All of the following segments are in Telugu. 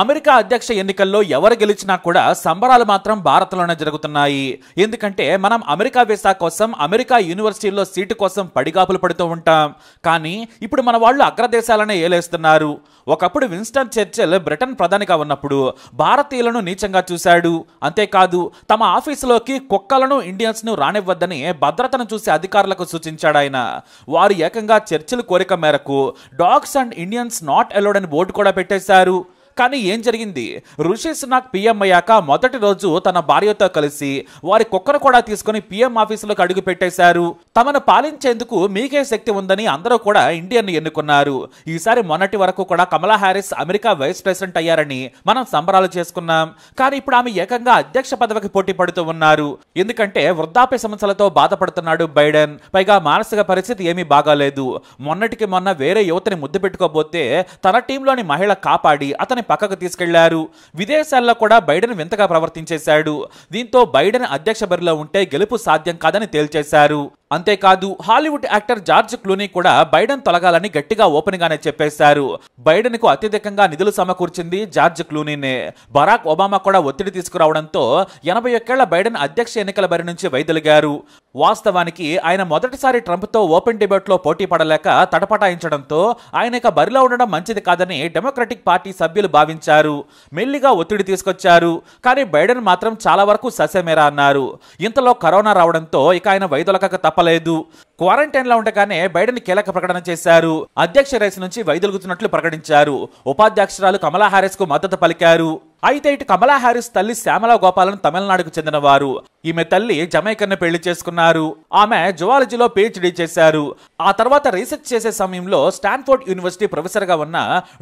అమెరికా అధ్యక్ష ఎన్నికల్లో ఎవరు గెలిచినా కూడా సంబరాలు మాత్రం భారత్లోనే జరుగుతున్నాయి. ఎందుకంటే మనం అమెరికా వీసా కోసం అమెరికా యూనివర్సిటీల్లో సీటు కోసం పడిగాపులు పడుతూ ఉంటాం. కానీ ఇప్పుడు మన వాళ్ళు అగ్రదేశాలనే ఏలేస్తున్నారు. ఒకప్పుడు విన్స్టన్ చర్చిల్ బ్రిటన్ ప్రధానిగా ఉన్నప్పుడు భారతీయులను నీచంగా చూశాడు. అంతేకాదు తమ ఆఫీసులోకి కుక్కలను ఇండియన్స్ ను రానివ్వద్దని భద్రతను చూసి అధికారులకు సూచించాడు ఆయన. వారు ఏకంగా చర్చిల్ కోరిక మేరకు dogs and Indians not allowed అని బోర్డు కూడా పెట్టేశారు. కానీ ఏం జరిగింది? రిషి సునాక్ పీఎం అయ్యాక మొదటి రోజు తన భార్యతో కలిసి వారి కుక్కను కూడా తీసుకుని పీఎం ఆఫీసులోకి అడుగు పెట్టేశారు. తమను పాలించేందుకు మీకే శక్తి ఉందని అందరూ కూడా ఇండియన్ ఎన్నుకున్నారు. ఈసారి మొన్నటి వరకు కూడా కమలా హ్యారిస్ అమెరికా వైస్ ప్రెసిడెంట్ అయ్యారని మనం సంబరాలు చేసుకున్నాం. కానీ ఇప్పుడు ఆమె ఏకంగా అధ్యక్ష పదవికి పోటీ పడుతూ ఉన్నారు. ఎందుకంటే వృద్ధాప్య సమస్యలతో బాధపడుతున్నాడు బైడెన్. పైగా మానసిక పరిస్థితి ఏమీ బాగాలేదు. మొన్నటికి మొన్న వేరే యువతని ముద్దు పెట్టుకోబోతే తన టీంలోని మహిళ కాపాడి అతని పక్కకు తీసుకెళ్లారు. విదేశాల్లో కూడా బైడెన్ వింతగా ప్రవర్తించేశాడు. దీంతో బైడెన్ అధ్యక్ష బరిలో ఉంటే గెలుపు సాధ్యం కాదని తేల్చేశారు. అంతేకాదు హాలీవుడ్ యాక్టర్ జార్జ్ క్లూనీ కూడా బైడెన్ తొలగాలని గట్టిగా ఓపెన్ గానే చెప్పేశారు. బైడెన్ కు అత్యధికంగా నిధులు సమకూర్చింది జార్జ్ క్లూనీనే. బరాక్ ఒబామా కూడా ఒత్తిడి తీసుకురావడంతో 81 ఏళ్ల బైడెన్ అధ్యక్ష ఎన్నికల బరి నుంచి వైదొలిగారు. వాస్తవానికి ఆయన మొదటిసారి ట్రంప్ తో ఓపెన్ డిబేట్ లో పోటీ పడలేక తటపటాయించడంతో ఆయన ఇక బరిలో ఉండడం మంచిది కాదని డెమోక్రటిక్ పార్టీ సభ్యులు భావించారు. మెల్లిగా ఒత్తిడి తీసుకొచ్చారు. కానీ బైడెన్ మాత్రం చాలా వరకు ససేమేరా అన్నారు. ఇంతలో కరోనా రావడంతో ఇక ఆయన వైదొలకక తప్పలేదు. క్వారంటైన్ లో ఉండగానే బైడెన్ కీలక ప్రకటన చేశారు. అధ్యక్ష రేసు నుంచి వైదొలుగుతున్నట్లు ప్రకటించారు. ఉపాధ్యక్షురాలు కమలా హ్యారిస్ కు మద్దతు పలికారు. అయితే ఇటు కమలా హ్యారిస్ తల్లి శ్యామలా గోపాలన్ తమిళనాడుకు చెందినవారు. ఈమె తల్లి జమైకన్ను పెళ్లి చేసుకున్నారు. ఆమె జువాలజీలో PhD చేశారు. ఆ తర్వాత రీసెర్చ్ చేసే సమయంలో స్టాన్ఫోర్డ్ యూనివర్సిటీ ప్రొఫెసర్ గా ఉన్న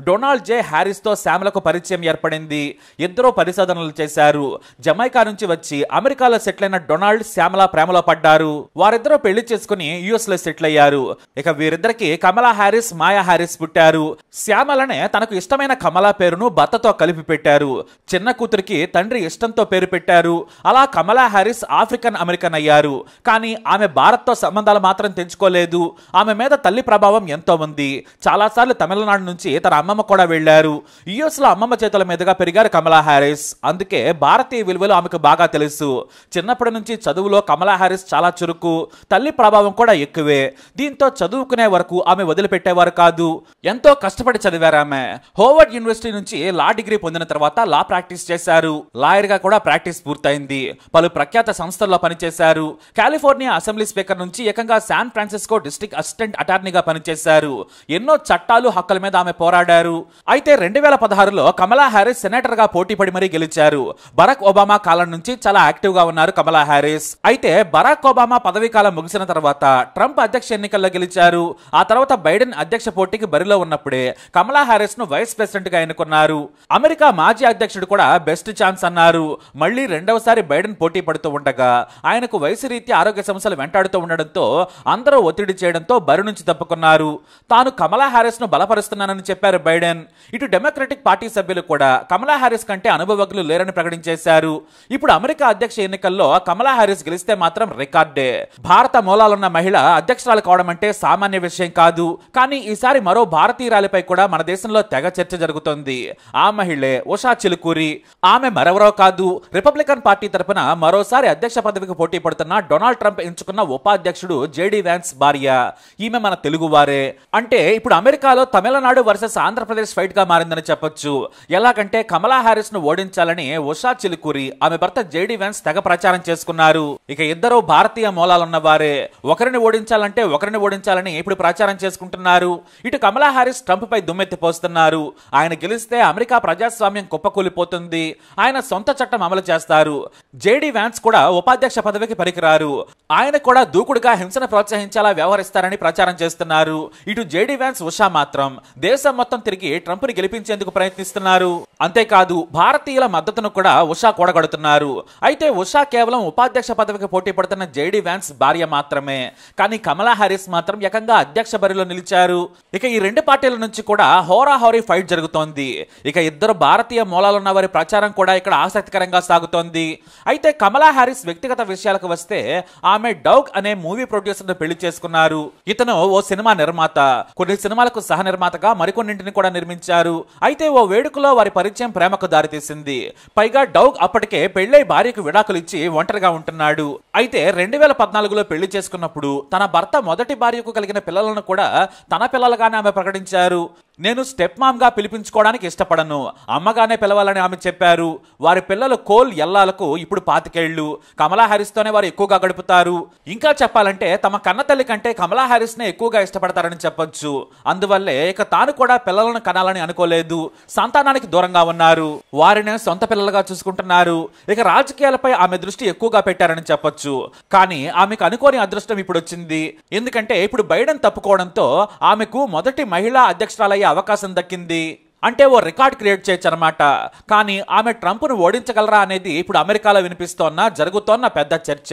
డొనాల్డ్ జే హ్యారిస్ తో శ్యామలకు పరిచయం ఏర్పడింది. ఇద్దరు పరిశోధనలు చేశారు. జమైకా నుంచి వచ్చి అమెరికాలో సెటిల్ అయిన డొనాల్డ్ శ్యామల ప్రేమలో పడ్డారు. వారిద్దరూ పెళ్లి చేసుకుని యుఎస్ లో సెటిల్ అయ్యారు. ఇక వీరిద్దరికి కమలా హ్యారిస్ మాయా హ్యారిస్ పుట్టారు. శ్యామలనే తనకు ఇష్టమైన కమలా పేరును భర్తతో కలిపి పెట్టారు. చిన్న కూతురికి తండ్రి ఇష్టంతో పేరు పెట్టారు. అలా కమలా హ్యారిస్ ఆఫ్రికన్ అమెరికన్ అయ్యారు. కానీ ఆమె భారత్ తో సంబంధాలు మాత్రం తెంచుకోలేదు. ఆమె మీద తల్లి ప్రభావం ఎంతో ఉంది. చాలాసార్లు తమిళనాడు నుంచి తన అమ్మమ్మ కూడా వెళ్లారు. యుఎస్ లో అమ్మమ్మ చేతుల మీదుగా పెరిగారు కమలా హ్యారిస్. అందుకే భారతీయ విలువలు ఆమెకు బాగా తెలుసు. చిన్నప్పటి నుంచి చదువులో కమలా హ్యారిస్ చాలా చురుకు. తల్లి ప్రభావం కూడా ఎక్కువే. దీంతో చదువుకునే వరకు ఆమె వదిలిపెట్టేవారు కాదు. ఎంతో కష్టపడి చదివారు ఆమె. హోవర్డ్ యూనివర్సిటీ నుంచి లా డిగ్రీ పొందిన తర్వాత లా ప్రాక్టీస్ చేశారు. లాయర్ గా కూడా ప్రాక్టీస్ పూర్తయింది. పలు ప్రఖ్యాత సంస్థల్లో పనిచేశారు. కాలిఫోర్నియా అసెంబ్లీ స్పీకర్ నుంచి ఏకంగా శాన్ ఫ్రాన్సిస్కో డిస్ట్రిక్ట్ అసిస్టెంట్ అటార్నీగా పనిచేశారు. ఎన్నో చట్టాలు హక్కుల మీద ఆమె పోరాడారు. అయితే 2016లో కమలా హ్యారిస్ సెనేటర్ గా పోటీ పడి మరీ గెలిచారు. బరాక్ ఒబామా కాలం నుంచి చాలా యాక్టివ్ గా ఉన్నారు కమలా హ్యారిస్. అయితే బరాక్ ఒబామా పదవీ కాలం ముగిసిన తర్వాత ట్రంప్ అధ్యక్ష ఎన్నికల్లో గెలిచారు. ఆ తర్వాత బైడెన్ అధ్యక్ష పోటీకి బరిలో ఉన్నప్పుడే కమలా హ్యారిస్ ను వైస్ ప్రెసిడెంట్ గా ఎన్నుకున్నారు. అమెరికా మాజీ అధ్యక్షుడు కూడా బెస్ట్ ఛాన్స్ అన్నారు. మళ్ళీ రెండవసారి బైడెన్ పోటీ పడుతూ ఉండగా ఆయనకు వయసు రీత్యా ఆరోగ్య సమస్యలు వెంటాడుతూ ఉండడంతో అందరూ ఒత్తిడి చేయడంతో బరి నుంచి తప్పుకున్నారు. తాను కమలా హ్యారిస్ ను బలపరుస్తున్నానని చెప్పారు బైడెన్. ఇటు డెమోక్రటిక్ పార్టీ సభ్యులు కూడా కమలా హ్యారిస్ కంటే అనుభవజ్ఞులు లేరని ప్రకటించేశారు. ఇప్పుడు అమెరికా అధ్యక్ష ఎన్నికల్లో కమలా హ్యారిస్ గెలిస్తే మాత్రం రికార్డే. భారత మూలాలున్న మహిళ అధ్యక్షురాలు కావడం అంటే సామాన్య విషయం కాదు. కానీ ఈసారి మరో భారతీయురాలిపై కూడా మన దేశంలో తెగ చర్చ జరుగుతోంది. ఆ మహిళే ఉషా చిలుకూరి. ఆమె మరెవరో కాదు, రిపబ్లికన్ పార్టీ తరపున మరోసారి అధ్యక్ష పదవికి పోటీ పడుతున్న డొనాల్డ్ ట్రంప్ ఎంచుకున్న ఉపాధ్యక్షుడు JD వ్యాన్స్ భార్య. ఈమె మన తెలుగువారే. అంటే ఇప్పుడు అమెరికాలో తమిళనాడు వర్సెస్ ఆంధ్రప్రదేశ్ ఫైట్ గా మారిందని చెప్పొచ్చు. ఎలాగంటే కమలా హ్యారిస్ ను ఓడించాలని ఉషా చిలుకూరి ఆమె భర్త JD వ్యాన్స్ తెగ ప్రచారం చేసుకున్నారు. ఇక ఇద్దరు భారతీయ మూలాలున్న వారే. ఒకరిని ఓడించాలని ఇప్పుడు ప్రచారం చేసుకుంటున్నారు. ఇటు కమలా హ్యారిస్ ట్రంప్ పై దుమ్మెత్తి పోస్తున్నారు. ఆయన గెలిస్తే అమెరికా ప్రజాస్వామ్యం కుప్పకూలిపోతుంది. ఆయన సొంత చట్టం అమలు చేస్తారు. JD వ్యాన్స్ కూడా ఉపాధ్యక్ష పదవికి పనికిరారు. ఆయన కూడా దూకుడుగా హింసను ప్రోత్సహించేలా వ్యవహరిస్తారని ప్రచారం చేస్తున్నారు. ఇటు JD వ్యాన్స్ ఉషా మాత్రం దేశం మొత్తం తిరిగి ట్రంప్ ని గెలిపించేందుకు ప్రయత్నిస్తున్నారు. అంతేకాదు భారతీయుల మద్దతును కూడా ఉషా కూడగడుతున్నారు. అయితే ఉషా కేవలం ఉపాధ్యక్ష పదవికి పోటీ పడుతున్న JD వ్యాన్స్ భార్య మాత్రమే. కానీ కమలా హ్యారిస్ మాత్రం ఏకంగా అధ్యక్ష బరిలో నిలిచారు. ఇక ఈ రెండు పార్టీల నుంచి కూడా హోరాహోరీ ఫైట్ జరుగుతోంది. ఇక ఇద్దరు భారతీయ మూలాలున్న వారి ప్రచారం కూడా ఇక్కడ ఆసక్తికరంగా సాగుతోంది. అయితే కమలా హ్యారిస్ వ్యక్తిగత విషయాలకు వస్తే ఆమె డౌగ్ అనే మూవీ ప్రొడ్యూసర్ ను పెళ్లి చేసుకున్నారు. ఇతను ఓ సినిమా నిర్మాత, కొన్ని సినిమాలకు సహ నిర్మాతగా మరికొన్నింటిని కూడా నిర్మించారు. అయితే ఓ వేడుకలో వారి పరిచయం ప్రేమకు దారితీసింది. పైగా డౌగ్ అప్పటికే పెళ్లై భార్యకు విడాకులు ఇచ్చి ఒంటరిగా ఉంటున్నాడు. అయితే 2014లో పెళ్లి చేసుకున్నప్పుడు తన భర్త మొదటి భార్యకు కలిగిన పిల్లలను కూడా తన పిల్లలుగానే ఆమె ప్రకటించారు. నేను స్టెప్ మామ్ గా పిలిపించుకోవడానికి ఇష్టపడను, అమ్మగానే పిలవాలని ఆమె చెప్పారు. వారి పిల్లలు కోల్ ఎల్లాలకు ఇప్పుడు 25 ఏళ్లు. కమలా హ్యారిస్ తోనే వారు ఎక్కువగా గడుపుతారు. ఇంకా చెప్పాలంటే తమ కన్నతల్లి కంటే కమలా హ్యారిస్ నే ఎక్కువగా ఇష్టపడతారని చెప్పొచ్చు. అందువల్లే ఇక తాను కూడా పిల్లలను కనాలని అనుకోలేదు, సంతానానికి దూరంగా ఉన్నారు. వారిని సొంత పిల్లలుగా చూసుకుంటున్నారు. ఇక రాజకీయాలపై ఆమె దృష్టి ఎక్కువగా పెట్టారని చెప్పొచ్చు. కానీ ఆమెకు అనుకోని అదృష్టం ఇప్పుడు వచ్చింది. ఎందుకంటే ఇప్పుడు బైడెన్ తప్పుకోవడంతో ఆమెకు మొదటి మహిళా అధ్యక్షురాలయ్యే అవకాశం దక్కింది. అంటే ఓ రికార్డ్ క్రియేట్ చేయొచ్చు అనమాట. కానీ ఆమె ట్రంప్ను ఓడించగలరా అనేది ఇప్పుడు అమెరికాలో జరుగుతోన్న పెద్ద చర్చ.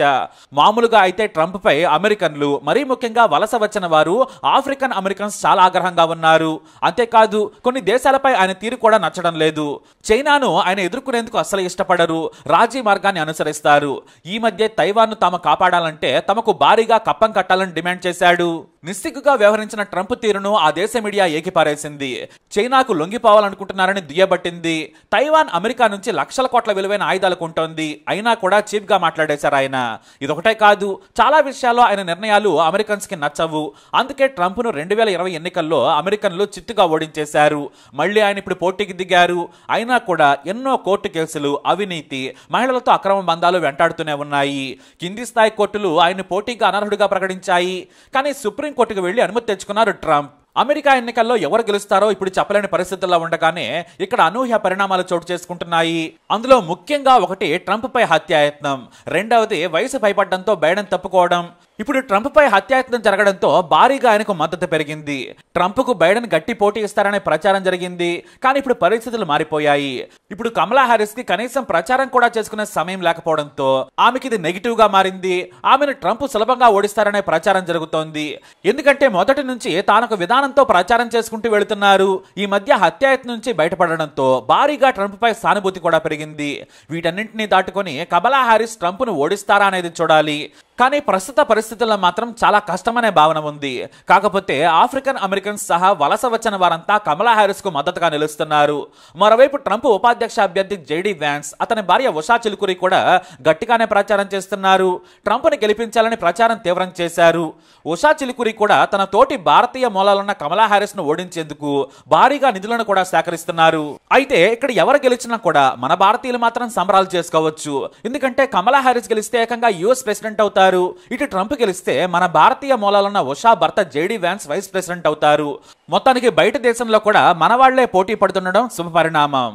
మామూలుగా అయితే ట్రంప్ పై అమెరికన్లు, మరీ ముఖ్యంగా వలస వచ్చిన వారు ఆఫ్రికన్ అమెరికన్స్ చాలా ఆగ్రహంగా ఉన్నారు. అంతేకాదు కొన్ని దేశాలపై ఆయన తీరు కూడా నచ్చడం లేదు. చైనాను ఆయన ఎదుర్కొనేందుకు అస్సలు ఇష్టపడరు, రాజీ మార్గాన్ని అనుసరిస్తారు. ఈ మధ్య తైవాన్ను తాము కాపాడాలంటే తమకు భారీగా కప్పం కట్టాలని డిమాండ్ చేశాడు. నిస్సిగ్గుగా వ్యవహరించిన ట్రంప్ తీరును ఆ దేశ మీడియా ఏకిపారేసింది. చైనాకు లొంగిపోవాలనుకుంటున్నారని దుయ్యబట్టింది. తైవాన్ అమెరికా నుంచి లక్షల కోట్ల విలువైన ఆయుధాలు కొంటోంది. అయినా కూడా చీప్ గా మాట్లాడేశారు ఆయన. ఇదొకటే కాదు, చాలా విషయాల్లో ఆయన నిర్ణయాలు అమెరికన్స్ కి నచ్చవు. అందుకే ట్రంప్ ను 2020 ఎన్నికల్లో అమెరికన్లు చిత్తుగా ఓడించేశారు. మళ్ళీ ఆయన ఇప్పుడు పోటీకి దిగారు. అయినా కూడా ఎన్నో కోర్టు కేసులు, అవినీతి, మహిళలతో అక్రమ బంధాలు వెంటాడుతూనే ఉన్నాయి. కింది స్థాయి కోర్టులు ఆయన పోటీగా అనర్హుడిగా ప్రకటించాయి. కానీ సుప్రీం కోర్టుకు వెళ్లి అనుమతి తెచ్చుకున్నారు ట్రంప్. అమెరికా ఎన్నికల్లో ఎవరు గెలుస్తారో ఇప్పుడు చెప్పలేని పరిస్థితుల్లో ఉండగానే ఇక్కడ అనూహ్య పరిణామాలు చోటు చేసుకుంటున్నాయి. అందులో ముఖ్యంగా ఒకటి ట్రంప్ పై హత్యాయత్నం, రెండవది వయసు భయపడడంతో బైడెన్ తప్పుకోవడం. ఇప్పుడు ట్రంప్ పై హత్యాయత్నం జరగడంతో భారీగా ఆయనకు మద్దతు పెరిగింది. ట్రంప్ కు బైడెన్ గట్టి పోటీ ఇస్తారనే ప్రచారం జరిగింది. కానీ ఇప్పుడు పరిస్థితులు మారిపోయాయి. ఇప్పుడు కమలా హ్యారిస్ కి కనీసం ప్రచారం కూడా చేసుకునే సమయం లేకపోవడంతో ఆమెకి ఇది నెగిటివ్ గా మారింది. ఆమెను ట్రంప్ సులభంగా ఓడిస్తారనే ప్రచారం జరుగుతోంది. ఎందుకంటే మొదటి నుంచి తానొక విధానంతో ప్రచారం చేసుకుంటూ వెళుతున్నారు. ఈ మధ్య హత్యాయత్నం నుంచి బయటపడడంతో భారీగా ట్రంప్ పై సానుభూతి కూడా పెరిగింది. వీటన్నింటినీ దాటుకొని కమలా హ్యారిస్ ట్రంప్ ను ఓడిస్తారా అనేది చూడాలి. కానీ ప్రస్తుత పరిస్థితుల్లో మాత్రం చాలా కష్టమనే భావన ఉంది. కాకపోతే ఆఫ్రికన్ అమెరికన్స్ సహా వలస వచ్చిన వారంతా కమలా హ్యారిస్ కు మద్దతుగా నిలుస్తున్నారు. మరోవైపు ట్రంప్ ఉపాధ్యక్ష అభ్యర్థి జేడీ వ్యాన్స్, అతని భార్య ఉషా చిలుకూరి కూడా గట్టిగానే ప్రచారం చేస్తున్నారు. ట్రంప్ ని గెలిపించాలని ప్రచారం తీవ్రం చేశారు. ఉషా చిలుకూరి కూడా తన తోటి భారతీయ మూలాలున్న కమలా హ్యారిస్ ను ఓడించేందుకు భారీగా నిధులను కూడా సేకరిస్తున్నారు. అయితే ఇక్కడ ఎవరు గెలిచినా కూడా మన భారతీయులు మాత్రం సంబరాలు చేసుకోవచ్చు. ఎందుకంటే కమలా హ్యారిస్ గెలిస్తే ఏకంగా యుఎస్ ప్రెసిడెంట్ అవుతారు. ఇటు ట్రంప్ గెలిస్తే మన భారతీయ మూలాలున్న ఉషా భర్త జేడీ వ్యాన్స్ వైస్ ప్రెసిడెంట్ అవుతారు. మొత్తానికి బయట దేశంలో కూడా మన వాళ్లే పోటీ పడుతుండడం శుభ పరిణామం.